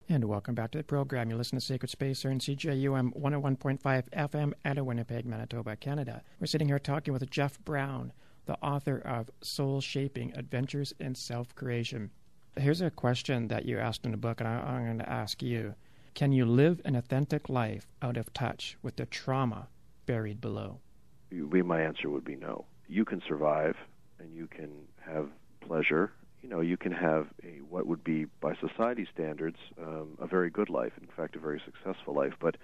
And welcome back to the program. You listen to Sacred Space here in CJUM 101.5 FM out of Winnipeg, Manitoba, Canada. We're sitting here talking with Jeff Brown, the author of Soulshaping, Adventures in Self-Creation. Here's a question that you asked in the book, and I'm going to ask you. Can you live an authentic life out of touch with the trauma buried below? My answer would be no. You can survive, and you can have pleasure. You can have what would be, by society standards, a very good life, in fact, a very successful life. But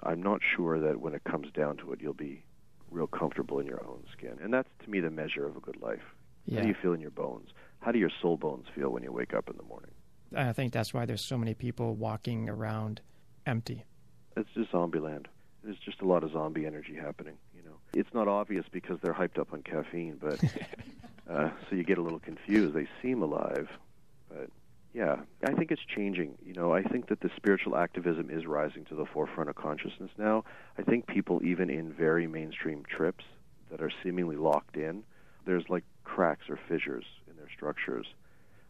I'm not sure that when it comes down to it, you'll be real comfortable in your own skin. And that's, to me, the measure of a good life. Yeah. How do you feel in your bones? How do your soul bones feel when you wake up in the morning? I think that's why there's so many people walking around empty. It's just zombie land. There's just a lot of zombie energy happening. It's not obvious because they're hyped up on caffeine, but so you get a little confused. They seem alive, but yeah, I think it's changing. I think that the spiritual activism is rising to the forefront of consciousness now. I think people, even in very mainstream trips that are seemingly locked in, there's like cracks or fissures in their structures.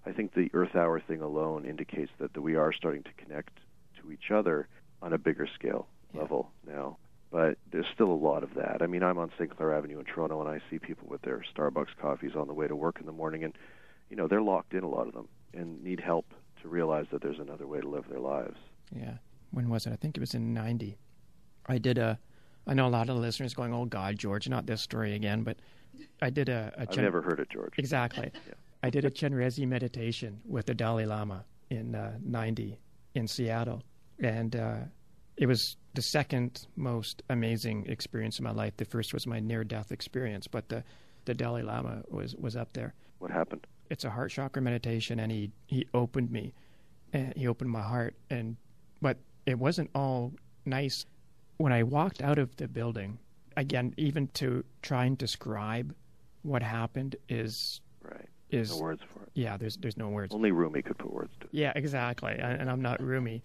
I think the Earth Hour thing alone indicates that we are starting to connect to each other on a bigger scale level now. But there's still a lot of that. I mean, I'm on St. Clair Avenue in Toronto, and I see people with their Starbucks coffees on the way to work in the morning, and, they're locked in, a lot of them, and need help to realize that there's another way to live their lives. Yeah. When was it? I think it was in 90. I know a lot of the listeners going, oh, God, George, not this story again, but I did I've never heard it, George. Exactly. Yeah. I did a Chenrezig meditation with the Dalai Lama in 90 in Seattle, and it was the second most amazing experience of my life. The first was my near-death experience, but the Dalai Lama was up there. What happened? It's a heart chakra meditation, and he opened me, and he opened my heart, but it wasn't all nice. When I walked out of the building, again, even to try and describe what happened is no words for it. Yeah, there's no words. Only Rumi could put words to it. Yeah, exactly, and I'm not Rumi.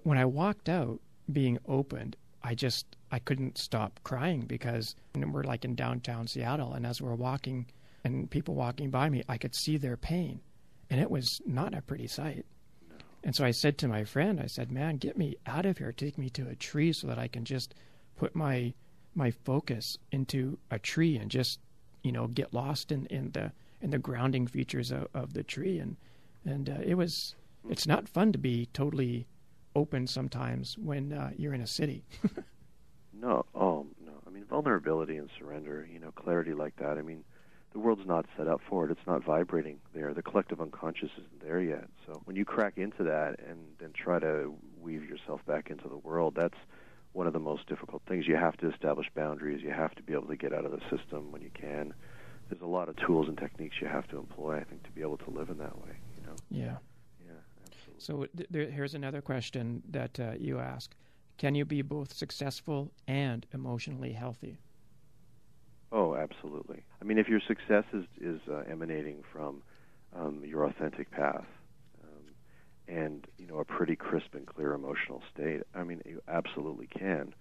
When I walked out, being opened, I couldn't stop crying because we're like in downtown Seattle, and as we're walking and people walking by me, I could see their pain, and it was not a pretty sight. No. And so I said to my friend, I said, man, get me out of here, take me to a tree so that I can just put my focus into a tree and just, get lost in the grounding features of the tree. And it's not fun to be totally open sometimes when you're in a city. No. I mean, vulnerability and surrender, clarity like that. I mean, the world's not set up for it. It's not vibrating there. The collective unconscious isn't there yet. So when you crack into that and then try to weave yourself back into the world, that's one of the most difficult things. You have to establish boundaries. You have to be able to get out of the system when you can. There's a lot of tools and techniques you have to employ, I think, to be able to live in that way. Yeah. Absolutely. So here's another question that you ask. Can you be both successful and emotionally healthy? Oh, absolutely. I mean, if your success is emanating from your authentic path and, a pretty crisp and clear emotional state, I mean, you absolutely can.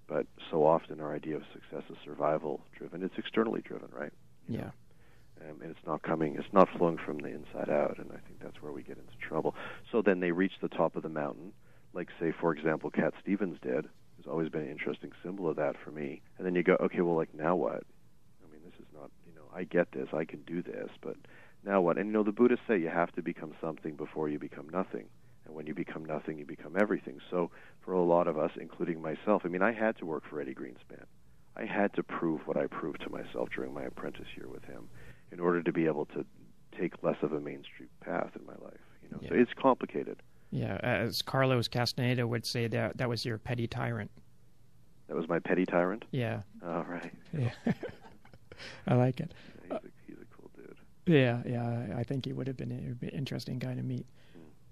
But so often our idea of success is survival-driven. It's externally driven, right? Yeah. And it's not flowing from the inside out, and I think that's where we get into trouble. So then they reach the top of the mountain, like, say, for example, Cat Stevens did. There's always been an interesting symbol of that for me. And then you go, okay, well, like, now what? I mean, this is not, I get this, I can do this, but now what? And, the Buddhists say you have to become something before you become nothing. And when you become nothing, you become everything. So for a lot of us, including myself, I mean, I had to work for Eddie Greenspan. I had to prove what I proved to myself during my apprentice year with him in order to be able to take less of a mainstream path in my life. Yeah. So it's complicated. Yeah, as Carlos Castaneda would say, that was your petty tyrant. That was my petty tyrant? Yeah. Oh, right. Yeah. I like it. Yeah, he's a cool dude. Yeah, I think he would have been an interesting guy to meet.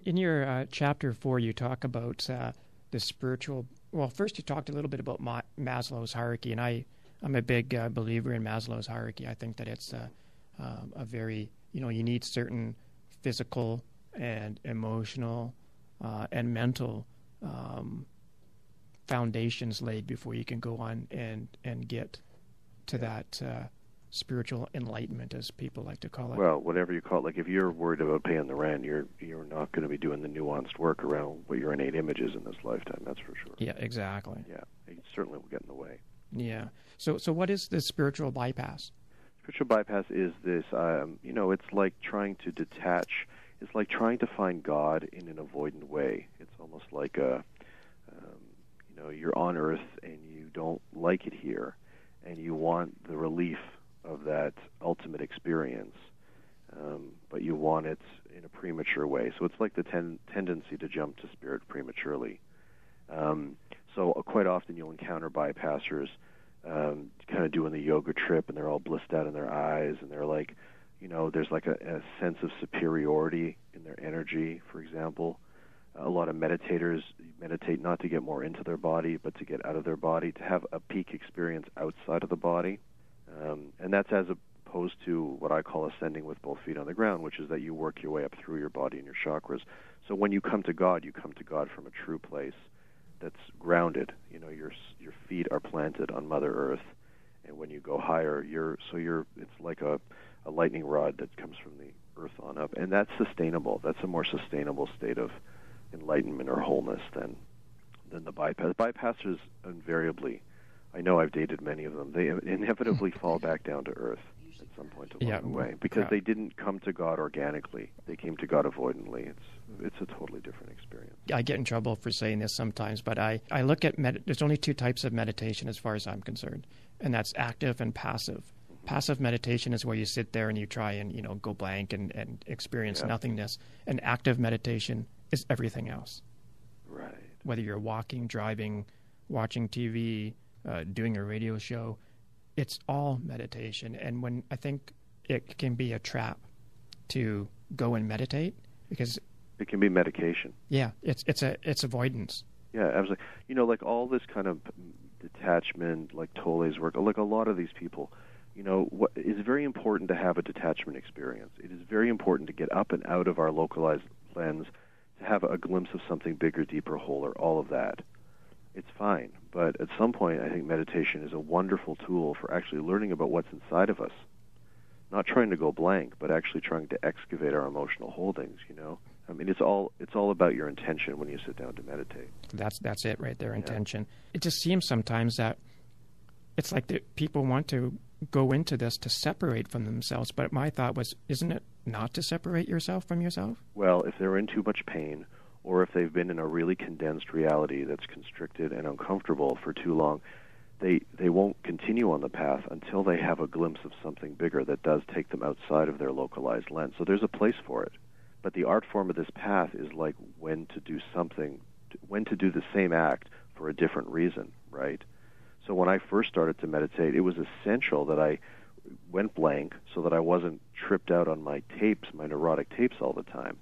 In your chapter 4, you talk about the spiritual... Well, first you talked a little bit about Maslow's hierarchy, and I'm a big believer in Maslow's hierarchy. I think that it's a very... you need certain physical and emotional and mental foundations laid before you can go on and get to that spiritual enlightenment, as people like to call it. Well, whatever you call it. Like if you're worried about paying the rent, you're not going to be doing the nuanced work around what your innate image is in this lifetime. That's for sure. Yeah, exactly. Yeah, it certainly will get in the way. Yeah. So what is the spiritual bypass? Spiritual bypass is this, it's like trying to detach. It's like trying to find God in an avoidant way. It's almost like you're on Earth and you don't like it here, and you want the relief of that ultimate experience, but you want it in a premature way. So it's like the tendency to jump to spirit prematurely. So quite often you'll encounter bypassers kind of doing the yoga trip, and they're all blissed out in their eyes, and they're like, there's like a sense of superiority in their energy, for example. A lot of meditators meditate not to get more into their body, but to get out of their body, to have a peak experience outside of the body. And that's as opposed to what I call ascending with both feet on the ground, which is that you work your way up through your body and your chakras. So when you come to God, you come to God from a true place that's grounded. Your feet are planted on Mother Earth, and when you go higher, it's like a lightning rod that comes from the earth on up, and that's sustainable. That's a more sustainable state of enlightenment or wholeness than the bypass. Bypassers invariably, I know I've dated many of them, they inevitably fall back down to earth at some point along the way, because they didn't come to God organically. They came to God avoidantly. It's a totally different experience. I get in trouble for saying this sometimes, but I look at there's only two types of meditation as far as I'm concerned, and that's active and passive. Mm-hmm. Passive meditation is where you sit there and you try and go blank and experience nothingness. And active meditation is everything else. Right. Whether you're walking, driving, watching TV, doing a radio show, it's all meditation. And when I think it can be a trap to go and meditate, because it can be medication. Yeah, it's avoidance. Yeah, absolutely. Like all this kind of detachment, like Tolle's work, like a lot of these people, what is very important to have a detachment experience. It is very important to get up and out of our localized lens, to have a glimpse of something bigger, deeper, wholer, all of that. It's fine. But at some point, I think meditation is a wonderful tool for actually learning about what's inside of us. Not trying to go blank, but actually trying to excavate our emotional holdings, I mean, it's all about your intention when you sit down to meditate. That's it right there, intention. Yeah. It just seems sometimes that it's like people want to go into this to separate from themselves, but my thought was, isn't it not to separate yourself from yourself? Well, if they're in too much pain, or if they've been in a really condensed reality that's constricted and uncomfortable for too long, they won't continue on the path until they have a glimpse of something bigger that does take them outside of their localized lens. So there's a place for it. But the art form of this path is like when to do the same act for a different reason, right? So when I first started to meditate, it was essential that I went blank so that I wasn't tripped out on my neurotic tapes all the time.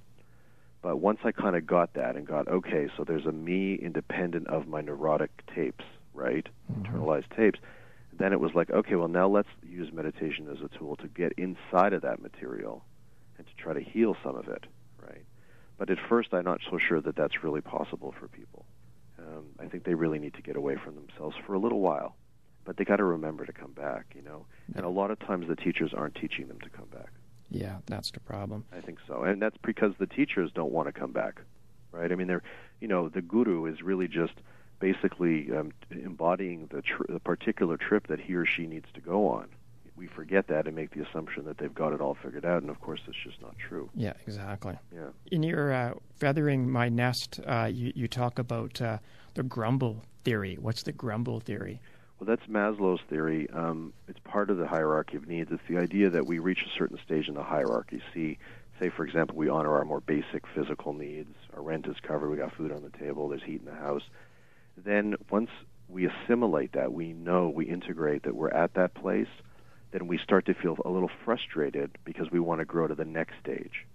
But once I kind of got that and got, okay, so there's a me independent of my neurotic tapes, right? Mm-hmm. Internalized tapes. Then it was like, okay, well, now let's use meditation as a tool to get inside of that material and to try to heal some of it, right? But at first, I'm not so sure that that's really possible for people. I think they really need to get away from themselves for a little while. But they got to remember to come back, And a lot of times the teachers aren't teaching them to come back. Yeah, that's the problem. I think so. And that's because the teachers don't want to come back, right? I mean, the guru is really just basically embodying the particular trip that he or she needs to go on. We forget that and make the assumption that they've got it all figured out, and of course it's just not true. Yeah, exactly. Yeah. In your Feathering My Nest, you talk about the grumble theory. What's the grumble theory? Well, that's Maslow's theory. It's part of the hierarchy of needs. It's the idea that we reach a certain stage in the hierarchy. Say, for example, we honor our more basic physical needs. Our rent is covered. We got food on the table. There's heat in the house. Then once we assimilate that, we integrate that we're at that place, then we start to feel a little frustrated because we want to grow to the next stage.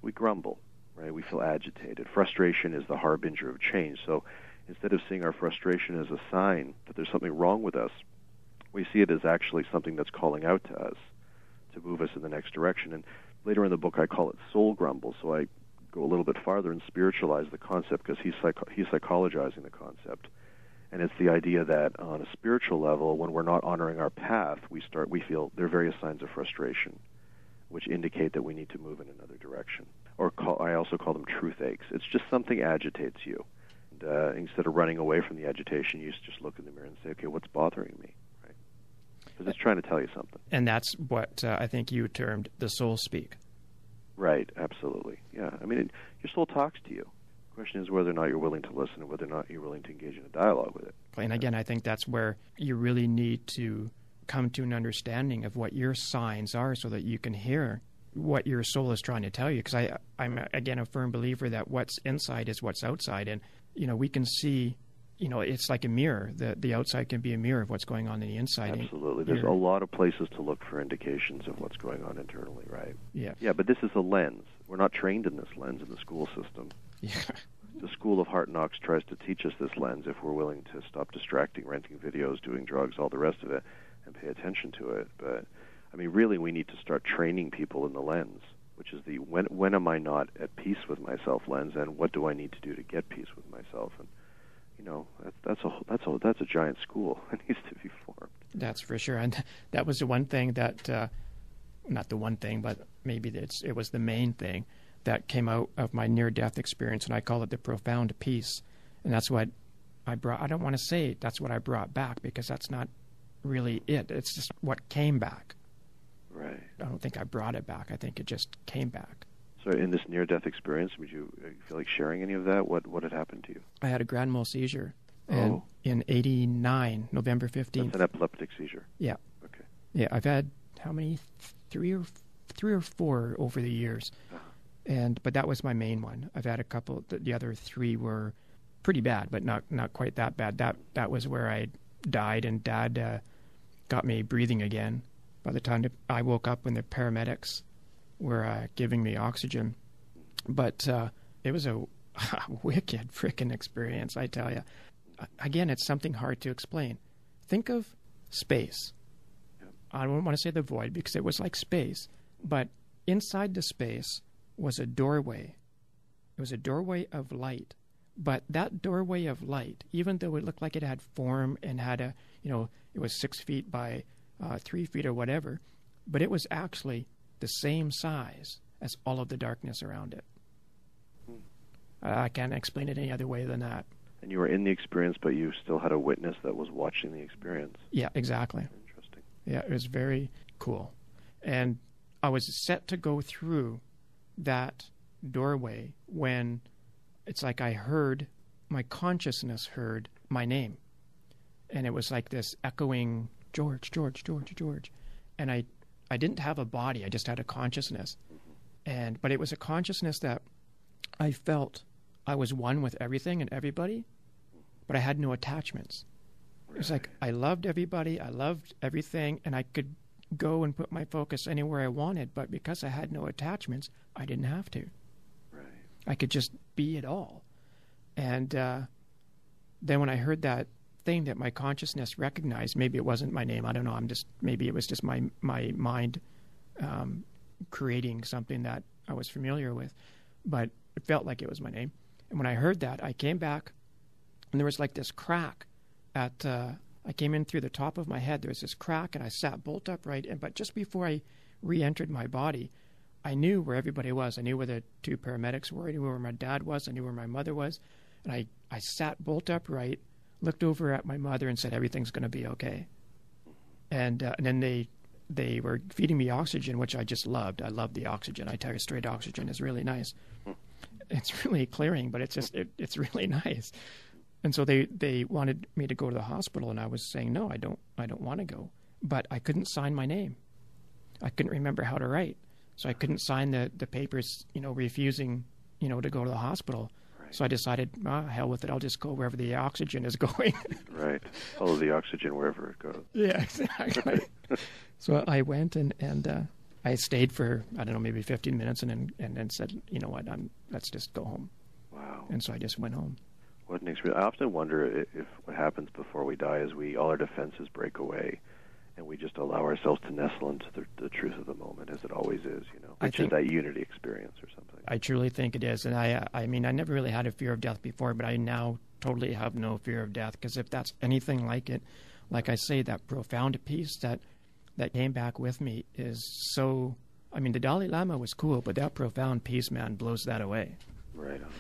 We grumble, right? We feel agitated. Frustration is the harbinger of change. So instead of seeing our frustration as a sign that there's something wrong with us, we see it as actually something that's calling out to us to move us in the next direction. And later in the book, I call it soul grumble. So I go a little bit farther and spiritualize the concept because he's psychologizing the concept. And it's the idea that on a spiritual level, when we're not honoring our path, we feel there are various signs of frustration, which indicate that we need to move in another direction. I also call them truth aches. It's just something agitates you. And instead of running away from the agitation, you just look in the mirror and say, okay, what's bothering me? Right? Because it's trying to tell you something. And that's what I think you termed the soul speak. Right, absolutely. Yeah, I mean, your soul talks to you. The question is whether or not you're willing to listen and whether or not you're willing to engage in a dialogue with it. And again, I think that's where you really need to come to an understanding of what your signs are so that you can hear what your soul is trying to tell you. Because I'm, again, a firm believer that what's inside is what's outside. And, we can see, it's like a mirror. The outside can be a mirror of what's going on in the inside. Absolutely. There's a lot of places to look for indications of what's going on internally, right? Yeah. Yeah, but this is a lens. We're not trained in this lens in the school system. Yeah. The School of Hard Knocks tries to teach us this lens if we're willing to stop distracting, renting videos, doing drugs, all the rest of it, and pay attention to it. But, I mean, really we need to start training people in the lens, which is the when am I not at peace with myself lens, and what do I need to do to get peace with myself? And, that's a giant school. It needs to be formed. That's for sure. And that was the one thing that, not the one thing, but maybe it was the main thing that came out of my near-death experience, and I call it the profound peace. And that's what I brought. I don't want to say that's what I brought back, because that's not really it. It's just what came back. Right. I don't think I brought it back. I think it just came back. So in this near-death experience, would you feel like sharing any of that? What had happened to you? I had a grand mal seizure in 1989, November 15th. That's an epileptic seizure? Yeah. Okay. Yeah, I've had, how many? Three or four over the years. But that was my main one. I've had a couple. The other three were pretty bad, but not quite that bad. That was where I died, and Dad got me breathing again. By the time I woke up, when the paramedics were giving me oxygen, but it was a wicked frickin' experience, I tell you. Again, it's something hard to explain. Think of space. I don't want to say the void, because it was like space, but inside the space was a doorway. It was a doorway of light. But that doorway of light, even though it looked like it had form and had it was 6 feet by 3 feet or whatever, but it was actually the same size as all of the darkness around it. I can't explain it any other way than that. And you were in the experience, but you still had a witness that was watching the experience. Yeah, exactly. Interesting. Yeah, it was very cool. And I was set to go through that doorway when it's like my consciousness heard my name. And it was like this echoing, George, George, George, George. And I didn't have a body, I just had a consciousness. But it was a consciousness that I felt I was one with everything and everybody, but I had no attachments. It was like I loved everybody, I loved everything, and I could go and put my focus anywhere I wanted, but because I had no attachments, I didn't have to. Right. I could just be it all. And then when I heard that thing that my consciousness recognized, maybe it wasn't my name, I don't know, maybe it was just my mind creating something that I was familiar with, but it felt like it was my name. And when I heard that, I came back, and there was like this crack I came in through the top of my head. There was this crack, and I sat bolt upright. But just before I re-entered my body, I knew where everybody was. I knew where the two paramedics were. I knew where my dad was. I knew where my mother was. And I sat bolt upright, looked over at my mother, and said, everything's going to be okay. And then they were feeding me oxygen, which I just loved. I love the oxygen. I tell you straight, oxygen is really nice. It's really clearing, but it's really nice. And so they wanted me to go to the hospital, and I was saying, no, I don't want to go. But I couldn't sign my name. I couldn't remember how to write. So I couldn't sign the papers, refusing, to go to the hospital. Right. So I decided, hell with it, I'll just go wherever the oxygen is going. Right. Follow the oxygen wherever it goes. Yeah, exactly. So I went and I stayed for, I don't know, maybe 15 minutes and then said, you know what, let's just go home. Wow. And so I just went home. What an experience. I often wonder if what happens before we die is all our defenses break away and we just allow ourselves to nestle into the truth of the moment, as it always is, which is that unity experience or something. I truly think it is. And I mean, I never really had a fear of death before, but I now totally have no fear of death, because if that's anything like it, like I say, that profound peace that came back with me is so... I mean, the Dalai Lama was cool, but that profound peace, man, blows that away. Right on.